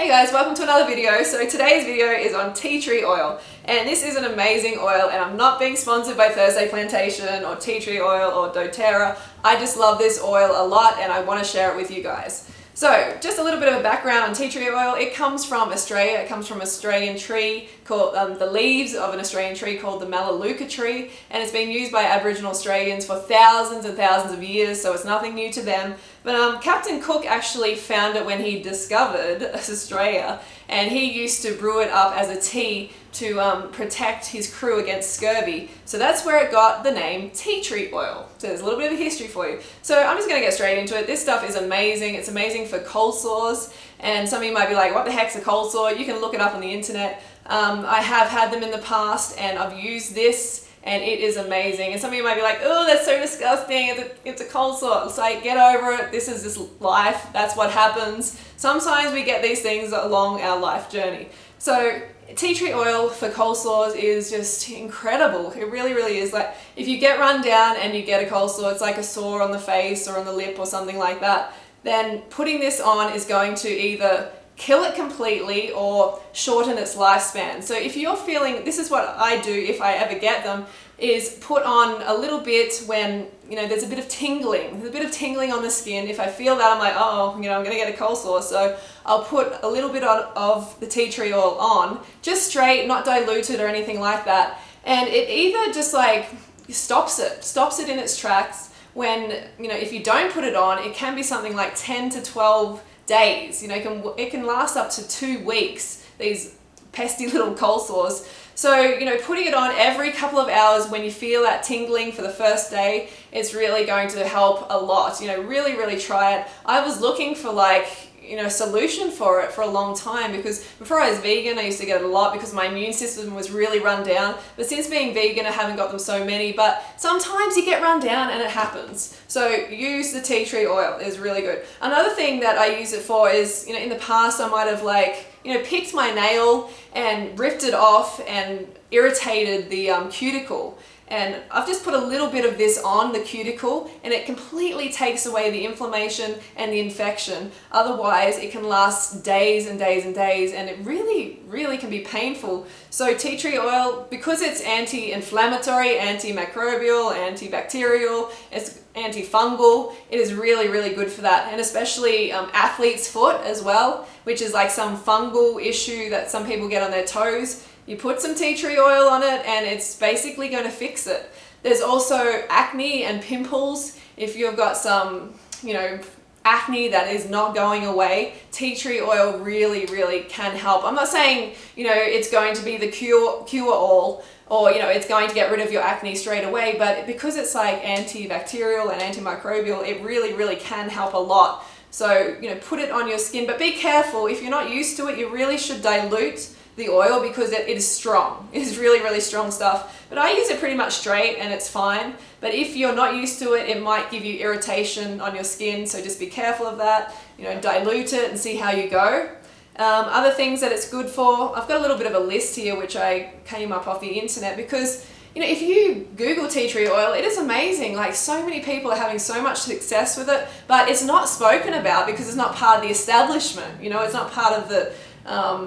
Hey guys, welcome to another video. So today's video is on tea tree oil, and this is an amazing oil, and I'm not being sponsored by Thursday Plantation or tea tree oil or doTERRA. I just love this oil a lot and I want to share it with you guys. So just a little bit of a background on tea tree oil. It comes from Australia. It comes from an Australian tree called the leaves of an Australian tree called the Melaleuca tree, and it's been used by Aboriginal Australians for thousands and thousands of years, so it's nothing new to them. But Captain Cook actually found it when he discovered Australia, and he used to brew it up as a tea to protect his crew against scurvy. So that's where it got the name tea tree oil. So there's a little bit of history for you. So I'm just going to get straight into it. This stuff is amazing. It's amazing for cold sores, and some of you might be like, what the heck's a cold sore? You can look it up on the internet. I have had them in the past and I've used this and it is amazing. And some of you might be like, oh, that's so disgusting, it's a cold sore. It's like, get over it, this is just life, that's what happens. Sometimes we get these things along our life journey. So tea tree oil for cold sores is just incredible. It really, really is. Like if you get run down and you get a cold sore, it's like a sore on the face or on the lip or something like that, then putting this on is going to either kill it completely or shorten its lifespan. So if you're feeling, this is what I do if I ever get them, is put on a little bit when, you know, there's a bit of tingling. There's a bit of tingling on the skin. If I feel that, I'm like, oh, you know, I'm going to get a cold sore. So I'll put a little bit of the tea tree oil on, just straight, not diluted or anything like that. And it either just like stops it in its tracks. When, you know, if you don't put it on, it can be something like 10 to 12 days. You know, it can last up to 2 weeks, these pesky little cold sores. So, you know, putting it on every couple of hours when you feel that tingling for the first day, it's really going to help a lot. You know, really, really try it. I was looking for like, you know, solution for it for a long time, because before I was vegan I used to get it a lot because my immune system was really run down, but since being vegan I haven't got them so many. But sometimes you get run down and it happens, so use the tea tree oil. Is really good. Another thing that I use it for is, you know, in the past I might have like, you know, picked my nail and ripped it off and irritated the cuticle. And I've just put a little bit of this on the cuticle and it completely takes away the inflammation and the infection. Otherwise it can last days and days and days, and it really, really can be painful. So tea tree oil, because it's anti-inflammatory, antimicrobial, antibacterial, it's antifungal, it is really, really good for that. And especially athlete's foot as well, which is like some fungal issue that some people get on their toes. You put some tea tree oil on it and it's basically going to fix it. There's also acne and pimples. If you've got some, you know, acne that is not going away, tea tree oil really, really can help. I'm not saying, you know, it's going to be the cure all, or, you know, it's going to get rid of your acne straight away, but because it's like antibacterial and antimicrobial, it really, really can help a lot. So, you know, put it on your skin, but be careful. If you're not used to it, you really should dilute the oil because it is strong. It is really, really strong stuff. But I use it pretty much straight and it's fine. But if you're not used to it, it might give you irritation on your skin, so just be careful of that. You know, dilute it and see how you go. Other things that it's good for, I've got a little bit of a list here which I came up off the internet, because, you know, if you Google tea tree oil, it is amazing. Like, so many people are having so much success with it, but it's not spoken about because it's not part of the establishment. You know, it's not part of the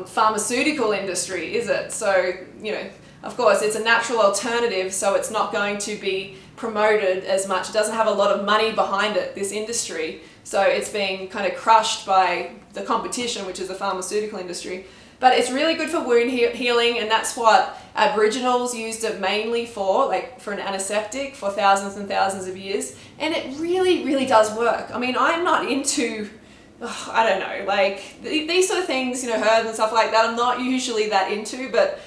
pharmaceutical industry, is it? So, you know, of course it's a natural alternative, so it's not going to be promoted as much. It doesn't have a lot of money behind it, this industry, so it's being kind of crushed by the competition, which is the pharmaceutical industry. But it's really good for wound healing, and that's what Aboriginals used it mainly for, like for an antiseptic for thousands and thousands of years, and it really, really does work. I mean, I'm not into, I don't know, like these sort of things, you know, herbs and stuff like that, I'm not usually that into, but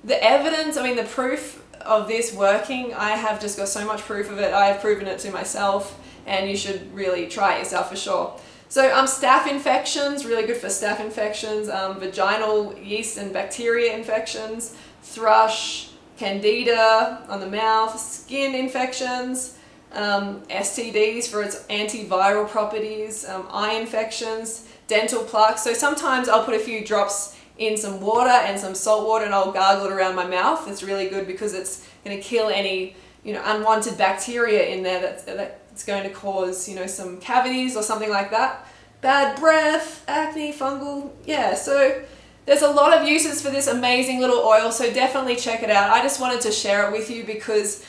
the evidence, I mean, the proof of this working, I have just got so much proof of it. I have proven it to myself, and you should really try it yourself for sure. So staph infections, really good for staph infections, vaginal yeast and bacteria infections, thrush, candida on the mouth, skin infections, STDs for its antiviral properties, eye infections, dental plaque. So sometimes I'll put a few drops in some water and some salt water and I'll gargle it around my mouth. It's really good because it's going to kill any, you know, unwanted bacteria in there that's going to cause, you know, some cavities or something like that. bad breath, acne, fungal, yeah, so there's a lot of uses for this amazing little oil, so definitely check it out. I just wanted to share it with you because,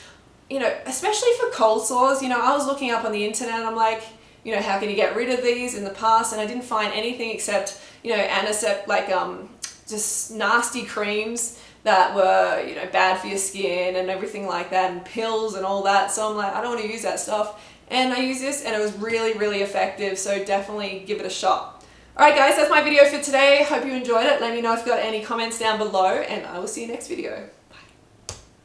you know, especially for cold sores, you know, I was looking up on the internet and I'm like, you know, how can you get rid of these in the past? And I didn't find anything except, you know, antiseptic, like just nasty creams that were, you know, bad for your skin and everything like that, and pills and all that. So I'm like, I don't want to use that stuff. And I used this and it was really, really effective. So definitely give it a shot. Alright guys, that's my video for today. Hope you enjoyed it. Let me know if you've got any comments down below and I will see you next video.